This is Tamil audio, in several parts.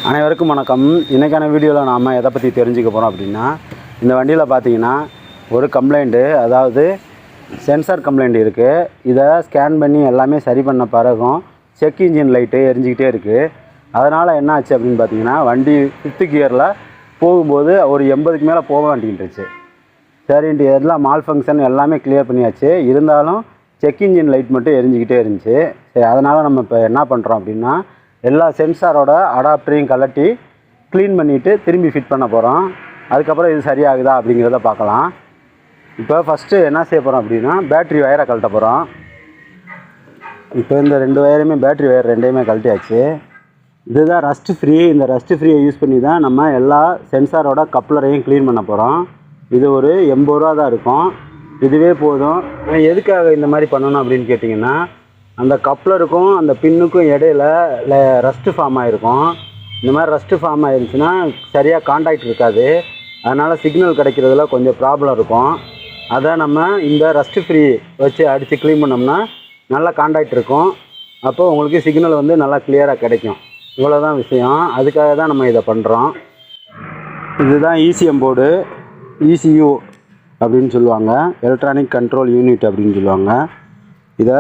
அனைவருக்கும் வணக்கம். இன்றைக்கான வீடியோவில் நாம் எதை பற்றி தெரிஞ்சுக்க போகிறோம் அப்படின்னா, இந்த வண்டியில் பார்த்தீங்கன்னா ஒரு கம்ப்ளைண்ட்டு, அதாவது சென்சார் கம்ப்ளைண்ட் இருக்குது. இதை ஸ்கேன் பண்ணி எல்லாமே சரி பண்ண பிறகும் செக் இன்ஜின் லைட்டு எரிஞ்சிக்கிட்டே இருக்குது. அதனால் என்ன ஆச்சு அப்படின்னு பார்த்தீங்கன்னா, வண்டி 5th கியரில் போகும்போது ஒரு 80க்கு மேலே போக வேண்டியிருந்துச்சு. சரின்ட்டு எல்லாம் மால் ஃபங்க்ஷன் எல்லாமே கிளியர் பண்ணியாச்சு. இருந்தாலும் செக் இன்ஜின் லைட் மட்டும் எரிஞ்சிக்கிட்டே இருந்துச்சு. சரி, அதனால் நம்ம இப்போ என்ன பண்ணுறோம் அப்படின்னா, எல்லா சென்சாரோட அடாப்டரையும் கலட்டி க்ளீன் பண்ணிவிட்டு திரும்பி ஃபிட் பண்ண போகிறோம். அதுக்கப்புறம் இது சரியாகுதா அப்படிங்கிறத பார்க்கலாம். இப்போ ஃபஸ்ட்டு என்ன செய்ய போகிறோம் அப்படின்னா, பேட்ரி வயரை கழட்ட போகிறோம். இப்போ இந்த 2 வயரையுமே பேட்ரி வயர் 2யுமே கழட்டியாச்சு. இதுதான் ரஸ்ட் ஃப்ரீ. இந்த ரஸ்ட் ஃப்ரீயை யூஸ் பண்ணி தான் நம்ம எல்லா சென்சாரோட கப்ளரையும் க்ளீன் பண்ண போகிறோம். இது ஒரு 80 ரூபா தான் இருக்கும். இதுவே போதும். எதுக்காக இந்த மாதிரி பண்ணணும் அப்படின்னு கேட்டிங்கன்னா, அந்த கப்ளருக்கும் அந்த பின்னுக்கும் இடையில ரஸ்ட்டு ஃபார்ம் ஆகிருக்கும். இந்த மாதிரி ரஸ்ட்டு ஃபார்ம் ஆகிருந்துச்சுன்னா சரியாக காண்டாக்ட் இருக்காது. அதனால் சிக்னல் கிடைக்கிறதுல கொஞ்சம் ப்ராப்ளம் இருக்கும். அதை நம்ம இந்த ரஸ்ட்டு ஃப்ரீ வச்சு அடித்து க்ளீன் பண்ணோம்னா நல்லா காண்டாக்ட் இருக்கும். அப்போது உங்களுக்கு சிக்னல் வந்து நல்லா கிளியராக கிடைக்கும். இவ்வளோதான் விஷயம். அதுக்காக தான் நம்ம இதை பண்ணுறோம். இதுதான் ECM போர்டு, ECU அப்படின்னு சொல்லுவாங்க, எலக்ட்ரானிக் கண்ட்ரோல் யூனிட் அப்படின்னு சொல்லுவாங்க. இதை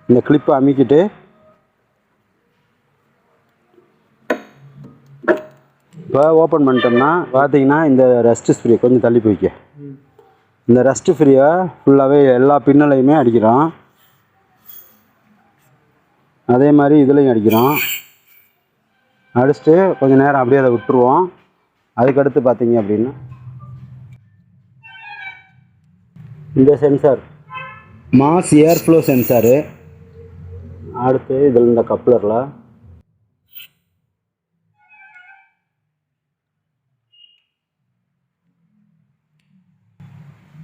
இந்த கிளிப்பை அமுக்கிட்டு இப்போ ஓப்பன் பண்ணிட்டோம்னா பார்த்தீங்கன்னா, இந்த ரஸ்ட்டு ஃப்ரீ கொஞ்சம் தள்ளி போய்க்க. இந்த ரஸ்ட்டு ஃப்ரீயை ஃபுல்லாகவே எல்லா பின்னலையுமே அடிக்கிறோம். அதே மாதிரி இதுலேயும் அடிக்கிறோம். அடிச்சுட்டு கொஞ்சம் நேரம் அப்படியே அதை விட்டுருவோம். அதுக்கடுத்து பார்த்தீங்க அப்படின்னா, இந்த சென்சார் மாஸ் ஏர் ஃப்ளோ சென்சாரு. அடுத்து இதில் இந்த கப்ளரில்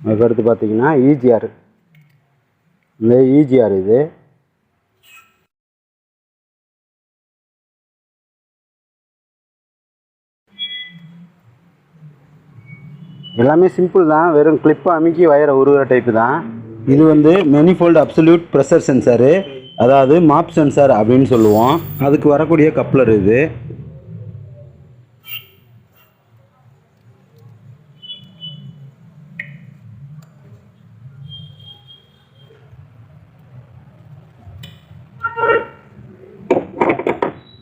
அதுக்கடுத்து பார்த்தீங்கன்னா EGR. இந்த EGR இது எல்லாமே சிம்பிள் தான். வெறும் கிளிப்பை அமுக்கி வயரை உருகிற டைப்பு தான். இது வந்து மெனிஃபோல்டு அப்சல்யூட் ப்ரெஷர் சென்சாரு, அதாவது மாப் சென்சார் அப்படின்னு சொல்லுவோம். அதுக்கு வரக்கூடிய கப்ளர் இது.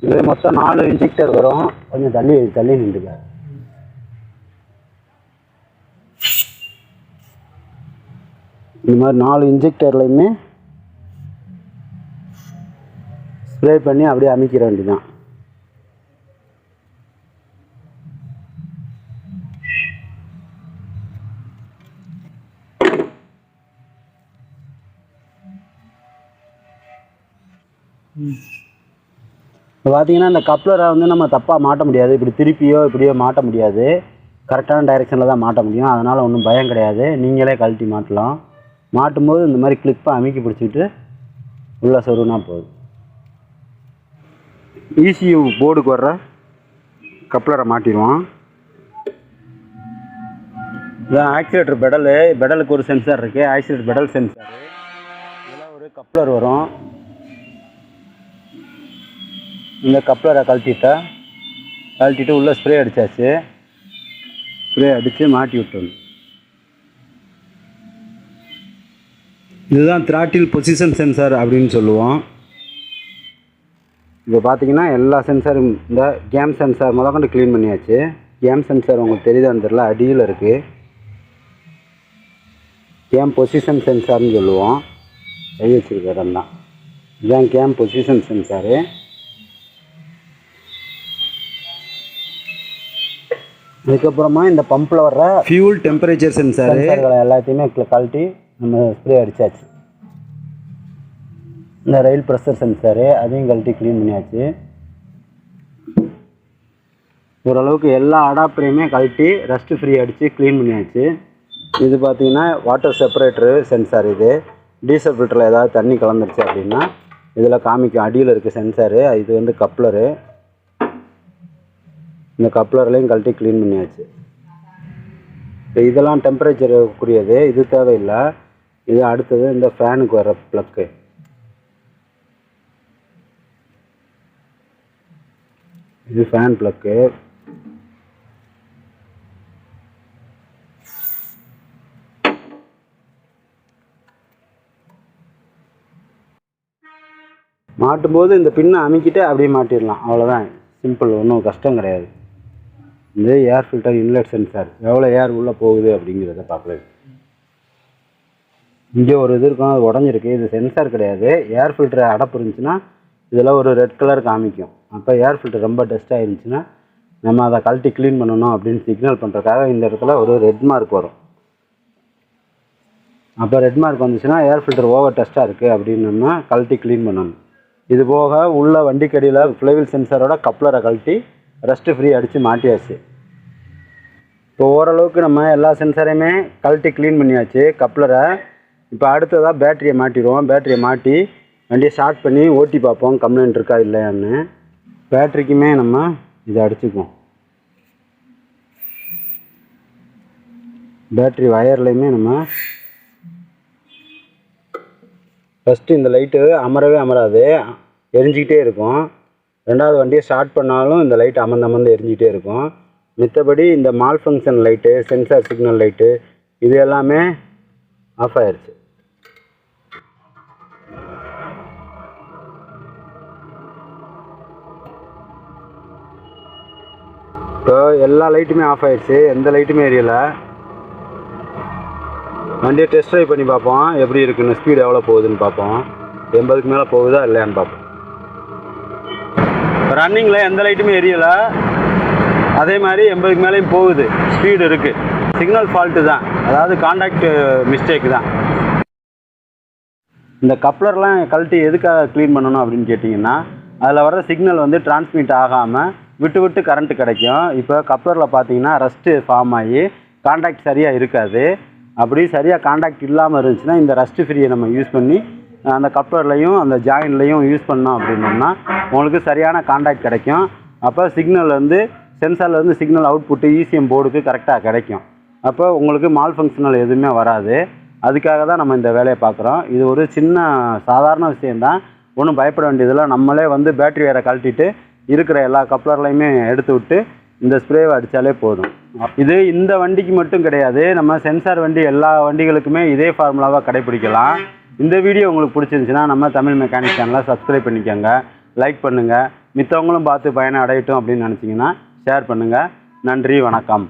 இது மொத்தம் 4 இன்ஜெக்டர் வரும். கொஞ்சம் தள்ளி நின்றுங்க. இந்த மாதிரி 4 இன்ஜெக்டர்லையுமே ஸ்ப்ரே பண்ணி அப்படியே அமைக்கிற வேண்டியதான். இப்போ பார்த்தீங்கன்னா, இந்த கப்ளரை வந்து நம்ம தப்பாக மாட்ட முடியாது. இப்படி திருப்பியோ இப்படியோ மாட்ட முடியாது. கரெக்டான டைரெக்ஷனில் தான் மாட்ட முடியும். அதனால் ஒன்றும் பயம் கிடையாது. நீங்களே கழட்டி மாட்டலாம். மாட்டும்போது இந்த மாதிரி கிளிப்பை அமுக்கி பிடிச்சிட்டு உள்ளே சொருனா போதும். ECU போர்டுக்கு வர்ற கப்ளரை மாட்டிடுவோம். இதான் ஆக்சிலேட்டர் பெடலுக்கு ஒரு சென்சார் இருக்குது. Accelerator pedal sensor. இதில் ஒரு கப்ளர் வரும். இந்த கப்ளரை கழட்டிட்டு உள்ளே ஸ்ப்ரே அடித்தாச்சு. ஸ்ப்ரே அடித்து மாட்டி விட்டணும். இதுதான் த்ராட்டில் பொசிஷன் சென்சார் அப்படின்னு சொல்லுவோம். இப்போ பார்த்தீங்கன்னா எல்லா சென்சாரும் இந்த கேம் சென்சார் முதற்கொண்டு க்ளீன் பண்ணியாச்சு. கேம் சென்சார் உங்களுக்கு தெரியுதான்னு தெரியல, அடியில் இருக்குது. கேம் பொசிஷன் சென்சார்னு சொல்லுவோம். கை வச்சுருக்க இடம் தான். இதுதான் கேம் பொசிஷன் சென்சாரு. அதுக்கப்புறமா இந்த பம்பில் வர்ற ஃபியூல் டெம்பரேச்சர் சென்சார்களை எல்லாத்தையுமே கழட்டி நம்ம ஸ்ப்ரே அடித்தாச்சு. இந்த ரயில் ப்ரெஷர் சென்சாரு அதையும் கழட்டி க்ளீன் பண்ணியாச்சு. ஓரளவுக்கு எல்லா அடாப்டரையுமே கழட்டி ரஸ்ட் ஃப்ரீ அடித்து க்ளீன் பண்ணியாச்சு. இது பார்த்திங்கன்னா வாட்டர் செப்பரேட்டரு சென்சார். இது டீசல் ஃபில்டரில் ஏதாவது தண்ணி கலந்துருச்சு அப்படின்னா இதில் காமிக்கும். அடியில் இருக்குது சென்சாரு. இது வந்து கப்ளரு. இந்த கப்ளர்லையும் கழட்டி க்ளீன் பண்ணியாச்சு. இப்போ இதெல்லாம் டெம்பரேச்சருக்குரியது, இது தேவையில்லை. இது அடுத்தது இந்த ஃபேனுக்கு வர ப்ளக்கு. இது ஃபேன் ப்ளக்கு. மாட்டும்போது இந்த பின்னை அமுக்கிட்டு அப்படியே மாட்டிடலாம், அவ்வளோதான். சிம்பிள், ஒன்றும் கஷ்டம் கிடையாது. இந்த ஏர் ஃபில்டர் இன்லெட் சென்சார் எவ்வளோ ஏர் உள்ளே போகுது அப்படிங்கிறத பார்க்கலாம். இங்கே ஒரு இது இருக்கும், அது உடஞ்சிருக்கு. இது சென்சார் கிடையாது. ஏர் ஃபில்டர் அடப்பு இருந்துச்சுன்னா இதில் ஒரு ரெட் கலர் காமிக்கும். அப்போ ஏர் ஃபில்டர் ரொம்ப டஸ்ட்டாக இருந்துச்சுன்னா நம்ம அதை கழட்டி க்ளீன் பண்ணணும் அப்படின்னு சிக்னல் பண்ணுறதுக்காக இந்த இடத்துல ஒரு ரெட் மார்க் வரும். அப்போ ரெட் மார்க் வந்துச்சுன்னா ஏர் ஃபில்டர் ஓவர் டஸ்ட்டாக இருக்குது அப்படின்னு நம்ம கழட்டி க்ளீன் பண்ணணும். இது போக உள்ள வண்டிக்கடியில் ஃப்ளைவில் சென்சாரோட கப்ளரை கழட்டி ரஸ்ட்டு ஃப்ரீ அடித்து மாட்டியாச்சு. இப்போ ஓரளவுக்கு நம்ம எல்லா சென்சாரையுமே கழட்டி க்ளீன் பண்ணியாச்சு கப்ளரை. இப்போ அடுத்ததாக பேட்டரியை மாட்டிடுவோம். பேட்டரியை மாட்டி வண்டியை ஸ்டார்ட் பண்ணி ஓட்டி பார்ப்போம் கம்ப்ளைண்ட் இருக்கா இல்லையான்னு. பேட்டரிக்குமே நம்ம இதை அடிச்சுக்குவோம். பேட்டரி வயர்லையுமே நம்ம ஃபஸ்ட்டு இந்த லைட்டு அமரவே அமராது, எரிஞ்சிக்கிட்டே இருக்கும். ரெண்டாவது வண்டியை ஸ்டார்ட் பண்ணாலும் இந்த லைட் அமர்ந்து எரிஞ்சிக்கிட்டே இருக்கும். மித்தபடி இந்த mall function light, sensor signal light இது எல்லாமே ஆஃப் ஆயிடுச்சு. இப்போ எல்லா லைட்டுமே ஆஃப் ஆயிடுச்சு, எந்த லைட்டுமே எரியலை. வண்டியை டெஸ்ட் ட்ரைவ் பண்ணி பார்ப்போம் எப்படி இருக்குன்னு, ஸ்பீடு எவ்வளோ போகுதுன்னு பார்ப்போம். 80க்கு மேலே போகுதா இல்லையான்னு பார்ப்போம். ரன்னிங்கில் எந்த லைட்டுமே எரியலை, அதே மாதிரி 80க்கு மேலேயும் போகுது, ஸ்பீடு இருக்குது. சிக்னல் ஃபால்ட்டு தான், அதாவது கான்டாக்ட் மிஸ்டேக் தான். இந்த கப்ளர்லாம் கழட்டி எதுக்காக க்ளீன் பண்ணணும் அப்படின்னு கேட்டிங்கன்னா, அதில் வர சிக்னல் வந்து டிரான்ஸ்மிட் ஆகாமல் விட்டு விட்டு கரண்ட்டு கிடைக்கும். இப்போ கப்ளரில் பார்த்தீங்கன்னா ரஸ்ட்டு ஃபார்ம் ஆகி கான்டாக்ட் சரியாக இருக்காது. அப்படி சரியாக கான்டாக்ட் இல்லாமல் இருந்துச்சுன்னா இந்த ரஸ்ட்டு ஃப்ரீயை நம்ம யூஸ் பண்ணி அந்த கப்ளர்லையும் அந்த ஜாயின்லையும் யூஸ் பண்ணோம் அப்படின்னோம்னா உங்களுக்கு சரியான கான்டாக்ட் கிடைக்கும். அப்போ சிக்னல் வந்து சென்சார்லேருந்து சிக்னல் அவுட்புட்டு இசிஎம் போர்டுக்கு கரெக்டாக கிடைக்கும். அப்போ உங்களுக்கு மால் ஃபங்க்ஷனல் எதுவுமே வராது. அதுக்காக தான் நம்ம இந்த வேலையை பார்க்குறோம். இது ஒரு சின்ன சாதாரண விஷயந்தான், ஒன்றும் பயப்பட வேண்டியதில்லை. நம்மளே வந்து பேட்டரி வேரை கழட்டிட்டு இருக்கிற எல்லா கப்ளர்லையுமே எடுத்து விட்டு இந்த ஸ்ப்ரேவை அடித்தாலே போதும். இது இந்த வண்டிக்கு மட்டும் கிடையாது, நம்ம சென்சார் வண்டி எல்லா வண்டிகளுக்குமே இதே ஃபார்முலாவாக கடைப்பிடிக்கலாம். இந்த வீடியோ உங்களுக்கு பிடிச்சிருந்துச்சுன்னா நம்ம தமிழ் மெக்கானிக் சேனலை சப்ஸ்கிரைப் பண்ணிக்கோங்க, லைக் பண்ணுங்கள். மித்தவங்களும் பார்த்து பயனை அடையட்டும் அப்படின்னு நினச்சிங்கன்னா ஷேர் பண்ணுங்கள். நன்றி, வணக்கம்.